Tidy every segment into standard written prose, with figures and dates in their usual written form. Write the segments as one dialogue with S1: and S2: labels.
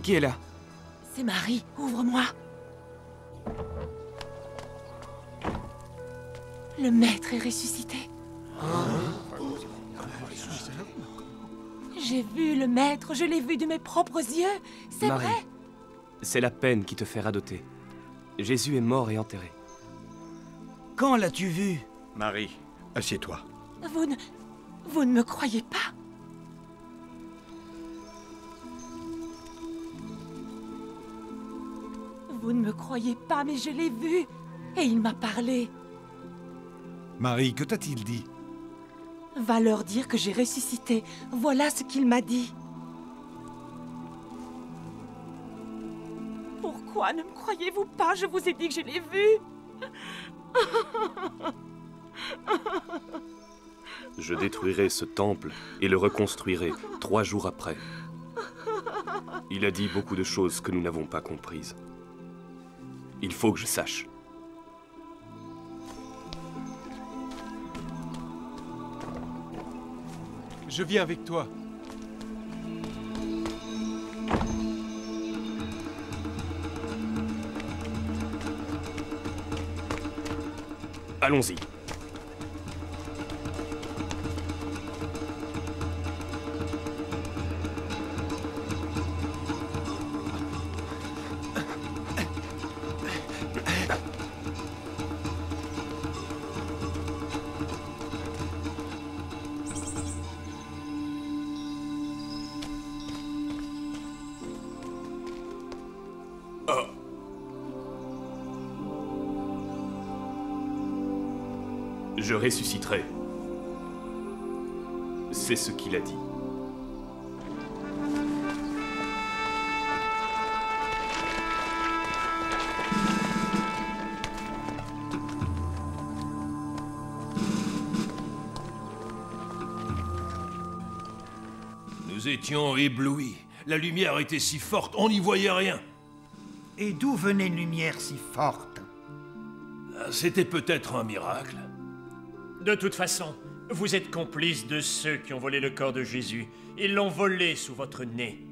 S1: Qui est là?
S2: C'est Marie, ouvre-moi. Le maître est ressuscité. J'ai vu le maître, je l'ai vu de mes propres yeux. C'est
S1: Marie,
S2: vrai.
S1: c'est la peine qui te fait radoter. Jésus est mort et enterré.
S3: Quand l'as-tu vu?
S4: Marie, assieds-toi.
S2: Vous ne me croyez pas? Vous ne me croyez pas, mais je l'ai vu. Et il m'a parlé.
S5: Marie, que t'a-t-il dit?
S2: Va leur dire que j'ai ressuscité. Voilà ce qu'il m'a dit. Pourquoi ne me croyez-vous pas? Je vous ai dit que je l'ai vu.
S1: Je détruirai ce temple et le reconstruirai 3 jours après. Il a dit beaucoup de choses que nous n'avons pas comprises. Il faut que je sache.
S6: Je viens avec toi.
S1: Allons-y. Je ressusciterai. C'est ce qu'il a dit.
S7: Nous étions éblouis. La lumière était si forte, on n'y voyait rien.
S3: Et d'où venait une lumière si forte?
S7: C'était peut-être un miracle.
S6: De toute façon, vous êtes complice de ceux qui ont volé le corps de Jésus. Ils l'ont volé sous votre nez.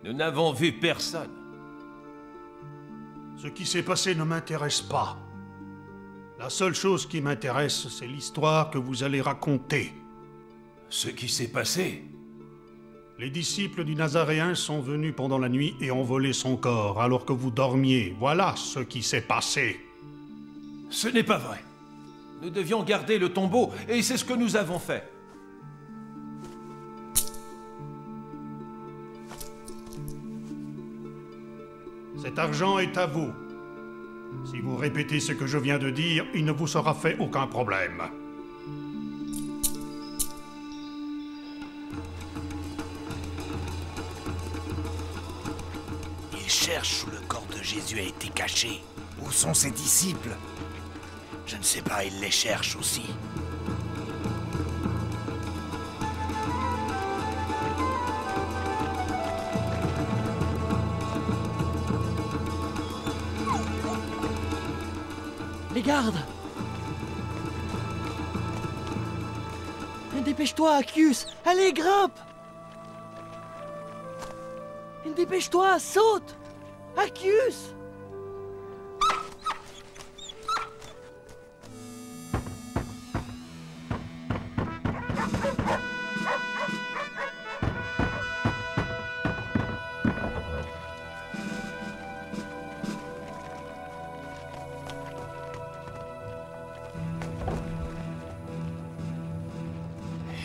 S7: Nous n'avons vu personne.
S8: Ce qui s'est passé ne m'intéresse pas. La seule chose qui m'intéresse, c'est l'histoire que vous allez raconter.
S7: Ce qui s'est passé?
S8: Les disciples du Nazaréen sont venus pendant la nuit et ont volé son corps alors que vous dormiez. Voilà ce qui s'est passé.
S7: Ce n'est pas vrai. Nous devions garder le tombeau, et c'est ce que nous avons fait.
S8: Cet argent est à vous. Si vous répétez ce que je viens de dire, il ne vous sera fait aucun problème.
S3: Il cherche où le corps de Jésus a été caché. Où sont ses disciples? Je ne sais pas, il les cherche aussi.
S2: Les gardes! Dépêche-toi, Accius! Allez, grimpe! Dépêche-toi, saute! Accius!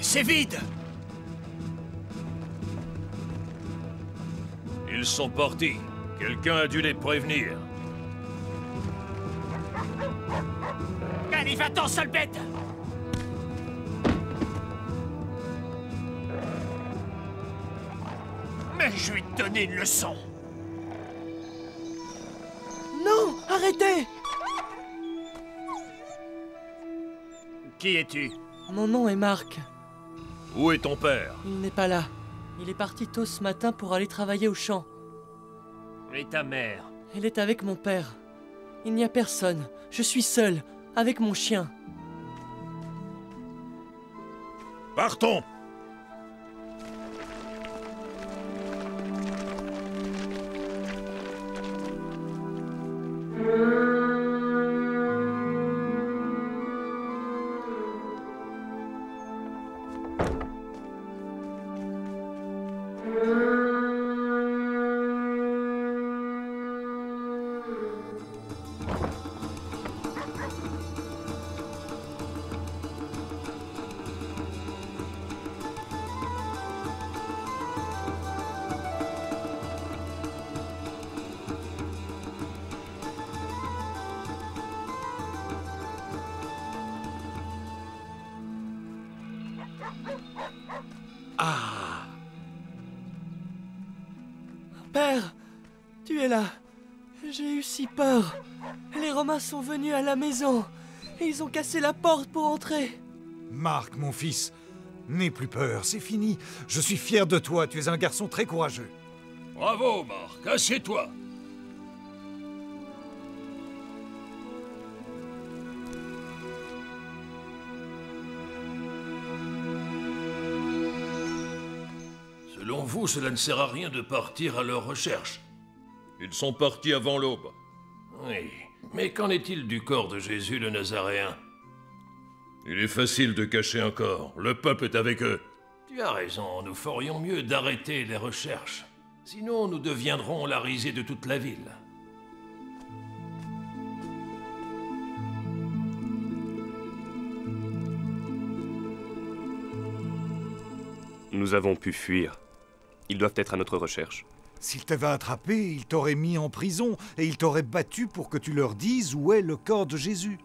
S3: C'est vide!
S7: Ils sont partis. Quelqu'un a dû les prévenir.
S3: Allez, va-t'en, sale bête! Mais je vais te donner une leçon!
S2: Non! Arrêtez!
S6: Qui es-tu?
S2: Mon nom est Marc.
S7: Où est ton père?
S2: Il n'est pas là. Il est parti tôt ce matin pour aller travailler au champ.
S6: Et ta mère?
S2: Elle est avec mon père. Il n'y a personne. Je suis seul, avec mon chien.
S7: Partons!
S2: Ah! Père, tu es là. J'ai eu si peur. Les Romains sont venus à la maison et ils ont cassé la porte pour entrer.
S5: Marc, mon fils, n'aie plus peur, c'est fini. Je suis fier de toi, tu es un garçon très courageux.
S7: Bravo, Marc. Assieds-toi. Selon vous, cela ne sert à rien de partir à leur recherche. Ils sont partis avant l'aube. Oui, mais qu'en est-il du corps de Jésus le Nazaréen? Il est facile de cacher un corps. Le peuple est avec eux. Tu as raison, nous ferions mieux d'arrêter les recherches. Sinon, nous deviendrons la risée de toute la ville.
S1: Nous avons pu fuir. Ils doivent être à notre recherche.
S5: S'ils t'avaient attrapé, ils t'auraient mis en prison et ils t'auraient battu pour que tu leur dises où est le corps de Jésus.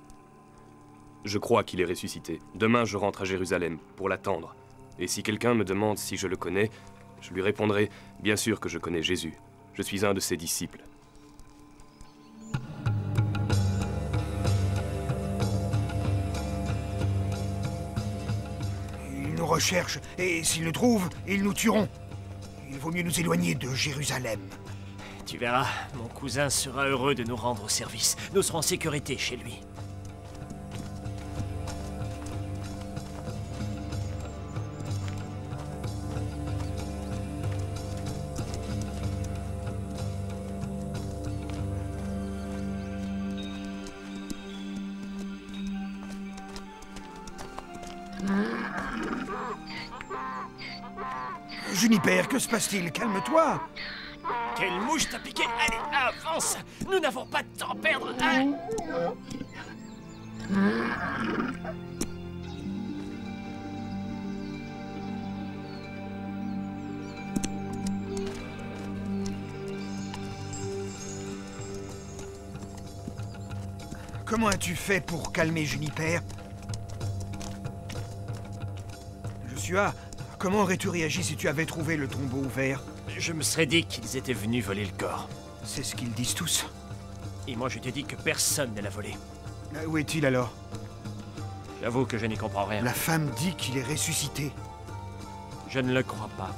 S1: Je crois qu'il est ressuscité. Demain, je rentre à Jérusalem pour l'attendre. Et si quelqu'un me demande si je le connais, je lui répondrai « Bien sûr que je connais Jésus. Je suis un de ses disciples. »
S3: Ils nous recherchent, et s'ils nous trouvent, ils nous tueront. Il vaut mieux nous éloigner de Jérusalem.
S6: Tu verras, mon cousin sera heureux de nous rendre service. Nous serons en sécurité chez lui.
S3: Juniper, que se passe-t-il? Calme-toi.
S6: Quelle mouche t'a piqué? Allez, avance! Nous n'avons pas de temps à perdre! Hein?
S3: Comment as-tu fait pour calmer Juniper? Joshua, comment aurais-tu réagi si tu avais trouvé le tombeau ouvert?
S6: Je me serais dit qu'ils étaient venus voler le corps.
S3: C'est ce qu'ils disent tous.
S6: Et moi, je t'ai dit que personne ne l'a volé.
S3: Où est-il alors?
S6: J'avoue que je n'y comprends rien.
S3: La femme dit qu'il est ressuscité.
S6: Je ne le crois pas.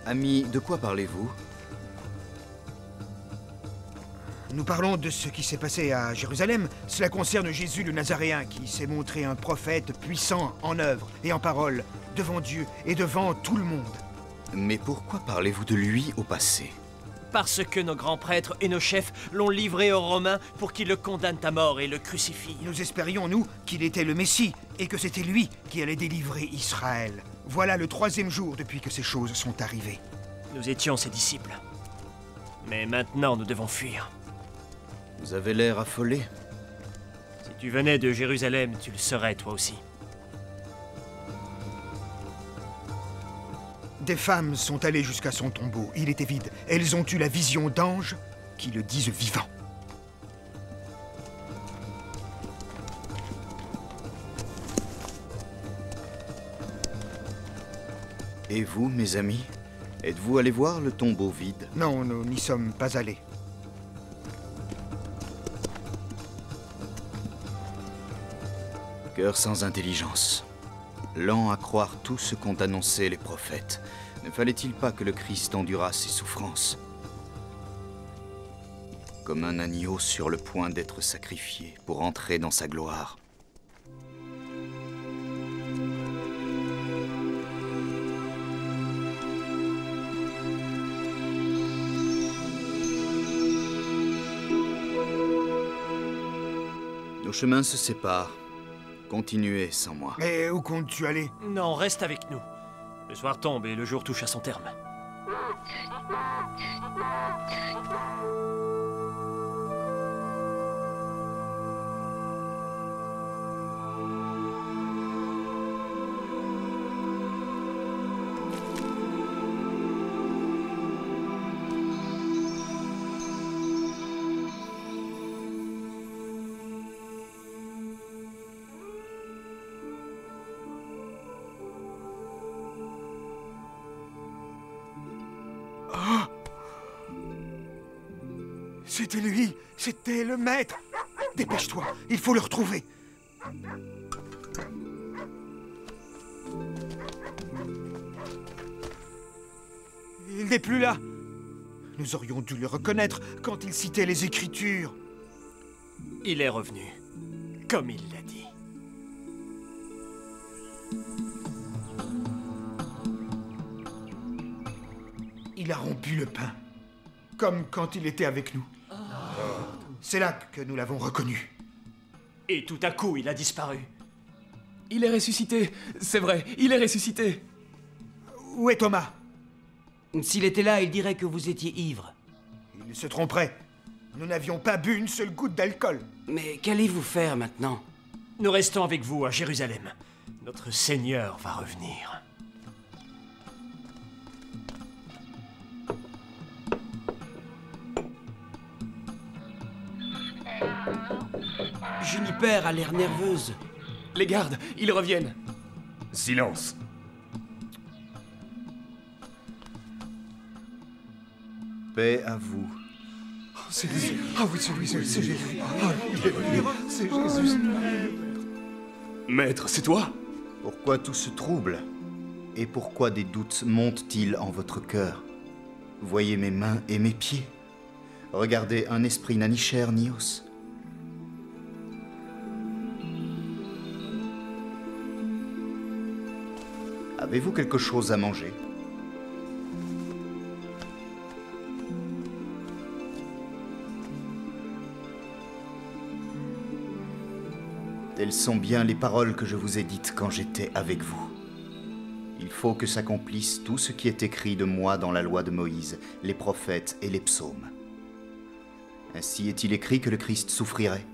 S9: Ami, de quoi parlez-vous?
S3: Nous parlons de ce qui s'est passé à Jérusalem. Cela concerne Jésus le Nazaréen, qui s'est montré un prophète puissant en œuvre et en parole, devant Dieu et devant tout le monde.
S9: Mais pourquoi parlez-vous de lui au passé?
S6: Parce que nos grands prêtres et nos chefs l'ont livré aux Romains pour qu'ils le condamnent à mort et le crucifient.
S3: Nous espérions, nous, qu'il était le Messie et que c'était lui qui allait délivrer Israël. Voilà le 3e jour depuis que ces choses sont arrivées.
S6: Nous étions ses disciples. Mais maintenant, nous devons fuir.
S9: Vous avez l'air affolé.
S6: Si tu venais de Jérusalem, tu le serais toi aussi.
S3: Des femmes sont allées jusqu'à son tombeau. Il était vide. Elles ont eu la vision d'anges qui le disent vivant.
S9: Et vous, mes amis, êtes-vous allés voir le tombeau vide?
S3: Non, nous n'y sommes pas allés.
S9: Cœur sans intelligence, lent à croire tout ce qu'ont annoncé les prophètes. Ne fallait-il pas que le Christ endurât ses souffrances? Comme un agneau sur le point d'être sacrifié pour entrer dans sa gloire. Nos chemins se séparent. Continuez sans moi.
S3: Mais où comptes-tu aller?
S6: Non, reste avec nous. Le soir tombe et le jour touche à son terme.
S3: C'était lui, c'était le maître. Dépêche-toi, il faut le retrouver. Il n'est plus là. Nous aurions dû le reconnaître quand il citait les Écritures.
S6: Il est revenu, comme il l'a dit.
S3: Il a rompu le pain, comme quand il était avec nous. C'est là que nous l'avons reconnu.
S6: Et tout à coup, il a disparu.
S2: Il est ressuscité, c'est vrai, il est ressuscité.
S3: Où est Thomas?
S10: S'il était là, il dirait que vous étiez ivre.
S3: Il se tromperait. Nous n'avions pas bu une seule goutte d'alcool.
S10: Mais qu'allez-vous faire maintenant?
S6: Nous restons avec vous à Jérusalem. Notre Seigneur va revenir.
S10: Juniper a l'air nerveuse.
S2: Les gardes, ils reviennent.
S1: Silence.
S9: Paix à vous.
S5: C'est Jésus. Ah oui, c'est lui, c'est Jésus. Ah, il est venu. C'est Jésus.
S1: Maître, c'est toi?
S9: Pourquoi tout ce trouble? Et pourquoi des doutes montent-ils en votre cœur? Voyez mes mains et mes pieds. Regardez, un esprit n'a ni chair ni os. Avez-vous quelque chose à manger? Telles sont bien les paroles que je vous ai dites quand j'étais avec vous. Il faut que s'accomplisse tout ce qui est écrit de moi dans la loi de Moïse, les prophètes et les psaumes. Ainsi est-il écrit que le Christ souffrirait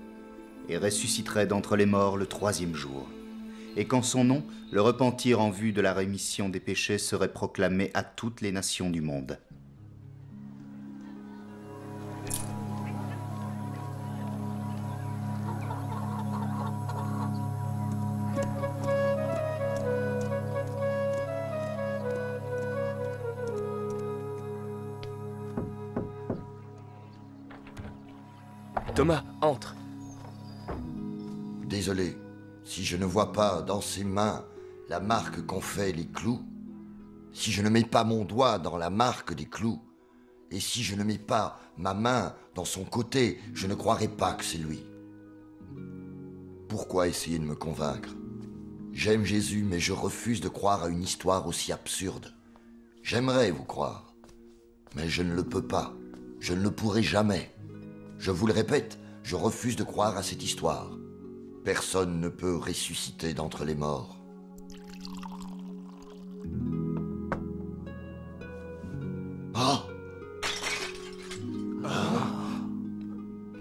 S9: et ressusciterait d'entre les morts le 3e jour, et qu'en son nom, le repentir en vue de la rémission des péchés serait proclamé à toutes les nations du monde.
S1: Thomas, entre.
S11: Désolé, si je ne vois pas dans ses mains la marque qu'ont fait les clous, si je ne mets pas mon doigt dans la marque des clous, et si je ne mets pas ma main dans son côté, je ne croirai pas que c'est lui. Pourquoi essayer de me convaincre? J'aime Jésus, mais je refuse de croire à une histoire aussi absurde. J'aimerais vous croire, mais je ne le peux pas. Je ne le pourrai jamais. Je vous le répète, je refuse de croire à cette histoire. Personne ne peut ressusciter d'entre les morts. Ah!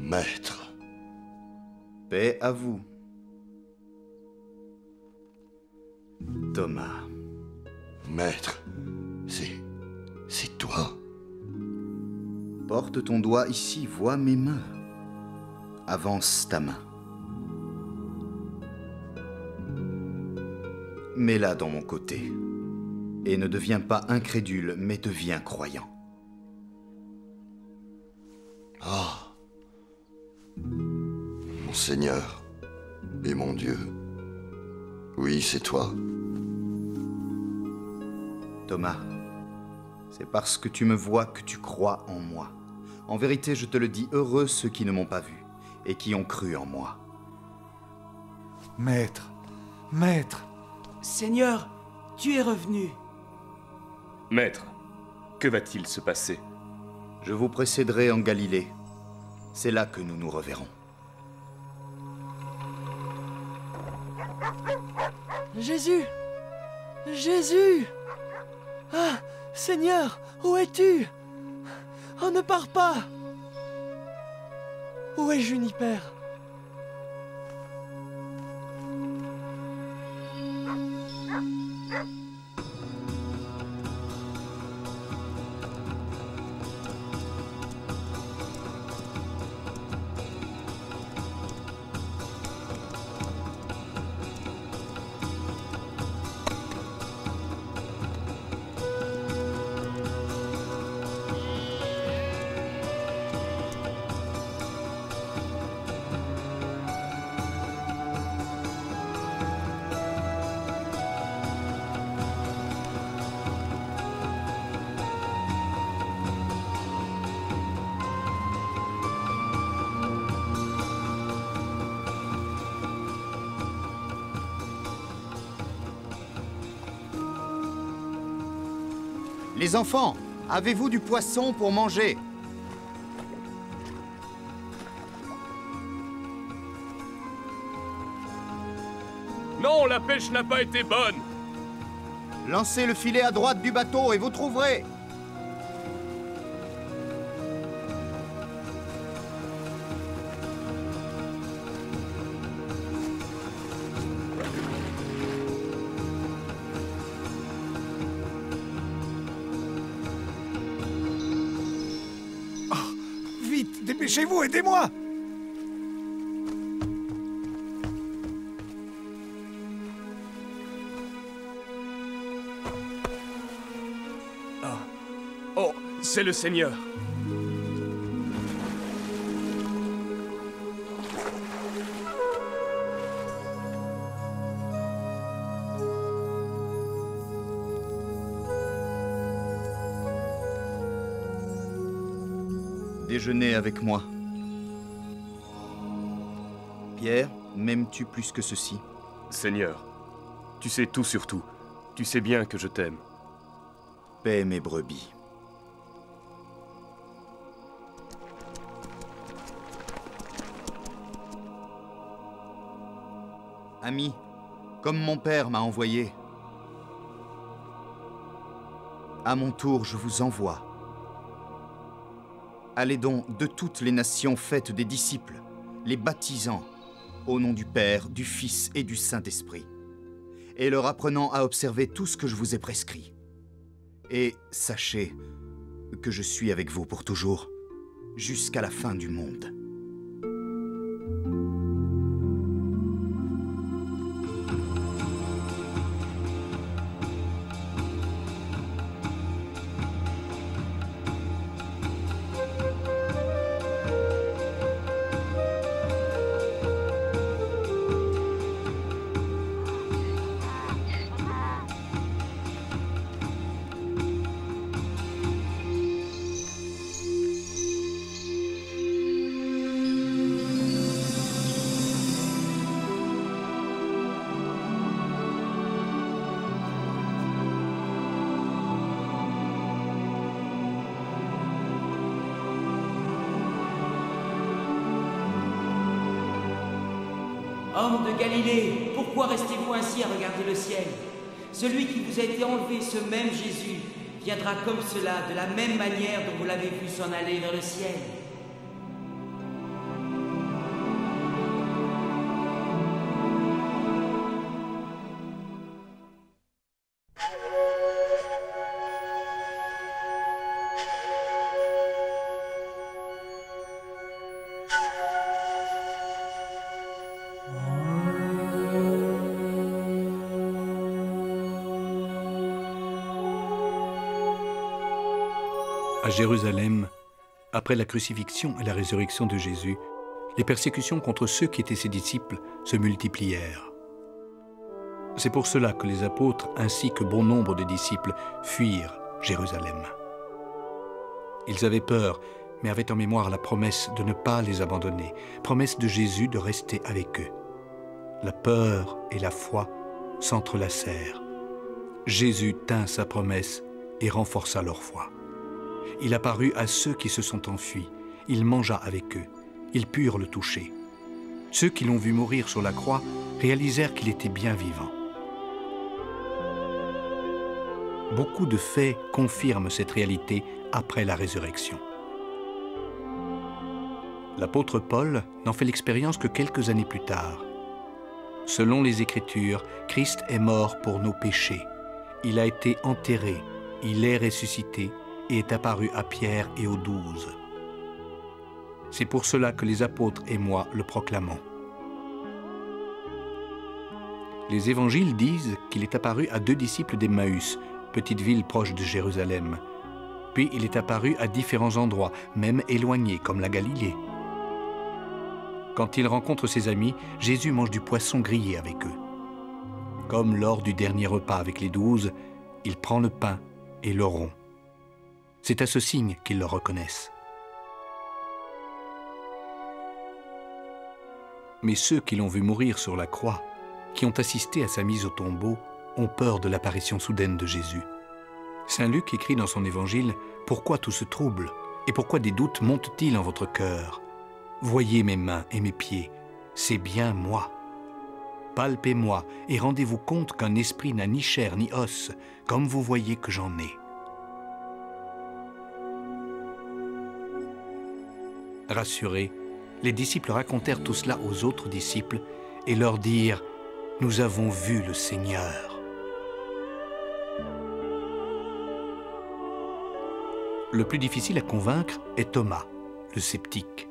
S11: Maître.
S9: Paix à vous. Thomas.
S11: Maître, c'est toi.
S9: Porte ton doigt ici, vois mes mains. Avance ta main. Mets-la dans mon côté. Et ne deviens pas incrédule, mais deviens croyant.
S11: Ah. Mon Seigneur et mon Dieu. Oui, c'est toi.
S9: Thomas, c'est parce que tu me vois que tu crois en moi. En vérité, je te le dis, heureux ceux qui ne m'ont pas vu et qui ont cru en moi.
S5: Maître, maître.
S10: Seigneur, tu es revenu.
S1: Maître, que va-t-il se passer?
S9: Je vous précéderai en Galilée. C'est là que nous nous reverrons.
S2: Jésus! Jésus! Ah, Seigneur, où es-tu? Oh, ne pars pas! Où est Juniper?
S9: Les enfants, avez-vous du poisson pour manger?
S1: Non, la pêche n'a pas été bonne.
S9: Lancez le filet à droite du bateau et vous trouverez.
S5: Vite, dépêchez-vous, aidez-moi!
S1: Oh, c'est le Seigneur.
S9: Déjeunez avec moi. Pierre, m'aimes-tu plus que ceci?
S1: Seigneur, tu sais tout sur tout. Tu sais bien que je t'aime.
S9: Paie mes brebis. Ami, comme mon père m'a envoyé, à mon tour je vous envoie. Allez donc de toutes les nations, faites des disciples, les baptisant au nom du Père, du Fils et du Saint-Esprit, et leur apprenant à observer tout ce que je vous ai prescrit. Et sachez que je suis avec vous pour toujours, jusqu'à la fin du monde.
S10: Hommes de Galilée, pourquoi restez-vous ainsi à regarder le ciel? Celui qui vous a été enlevé, ce même Jésus, viendra comme cela, de la même manière dont vous l'avez vu s'en aller vers le ciel.
S12: À Jérusalem, après la crucifixion et la résurrection de Jésus, les persécutions contre ceux qui étaient ses disciples se multiplièrent. C'est pour cela que les apôtres, ainsi que bon nombre de disciples, fuirent Jérusalem. Ils avaient peur, mais avaient en mémoire la promesse de ne pas les abandonner, promesse de Jésus de rester avec eux. La peur et la foi s'entrelacèrent. Jésus tint sa promesse et renforça leur foi. Il apparut à ceux qui se sont enfuis. Il mangea avec eux. Ils purent le toucher. Ceux qui l'ont vu mourir sur la croix réalisèrent qu'il était bien vivant. Beaucoup de faits confirment cette réalité après la résurrection. L'apôtre Paul n'en fait l'expérience que quelques années plus tard. Selon les Écritures, Christ est mort pour nos péchés. Il a été enterré, il est ressuscité et est apparu à Pierre et aux 12. C'est pour cela que les apôtres et moi le proclamons. Les évangiles disent qu'il est apparu à 2 disciples d'Emmaüs, petite ville proche de Jérusalem. Puis il est apparu à différents endroits, même éloignés, comme la Galilée. Quand il rencontre ses amis, Jésus mange du poisson grillé avec eux. Comme lors du dernier repas avec les 12, il prend le pain et le rompt. C'est à ce signe qu'ils le reconnaissent. Mais ceux qui l'ont vu mourir sur la croix, qui ont assisté à sa mise au tombeau, ont peur de l'apparition soudaine de Jésus. Saint Luc écrit dans son évangile « Pourquoi tout ce trouble? Et pourquoi des doutes montent-ils en votre cœur? Voyez mes mains et mes pieds, c'est bien moi. Palpez-moi et rendez-vous compte qu'un esprit n'a ni chair ni os, comme vous voyez que j'en ai. » Rassurés, les disciples racontèrent tout cela aux autres disciples et leur dirent « Nous avons vu le Seigneur ». Le plus difficile à convaincre est Thomas, le sceptique.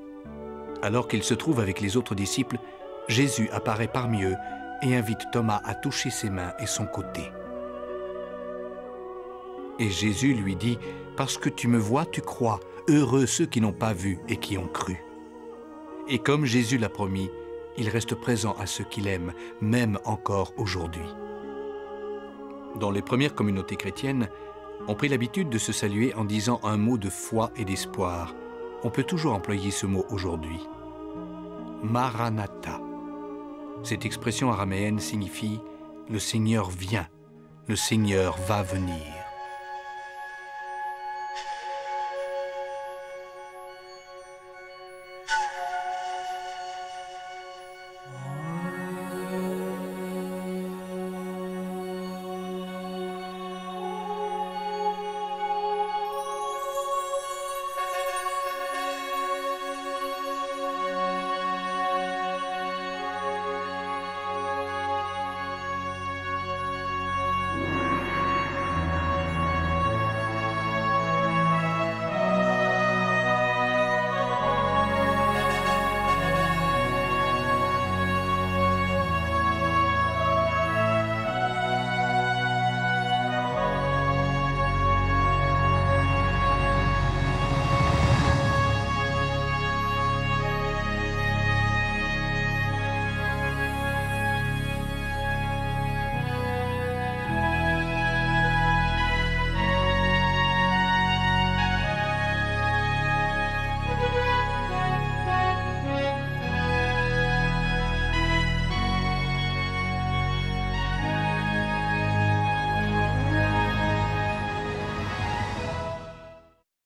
S12: Alors qu'il se trouve avec les autres disciples, Jésus apparaît parmi eux et invite Thomas à toucher ses mains et son côté. Et Jésus lui dit « Parce que tu me vois, tu crois. Heureux ceux qui n'ont pas vu et qui ont cru. » Et comme Jésus l'a promis, il reste présent à ceux qu'il aime, même encore aujourd'hui. Dans les premières communautés chrétiennes, on prit l'habitude de se saluer en disant un mot de foi et d'espoir. on peut toujours employer ce mot aujourd'hui. Maranatha. Cette expression araméenne signifie « le Seigneur vient », « le Seigneur va venir ».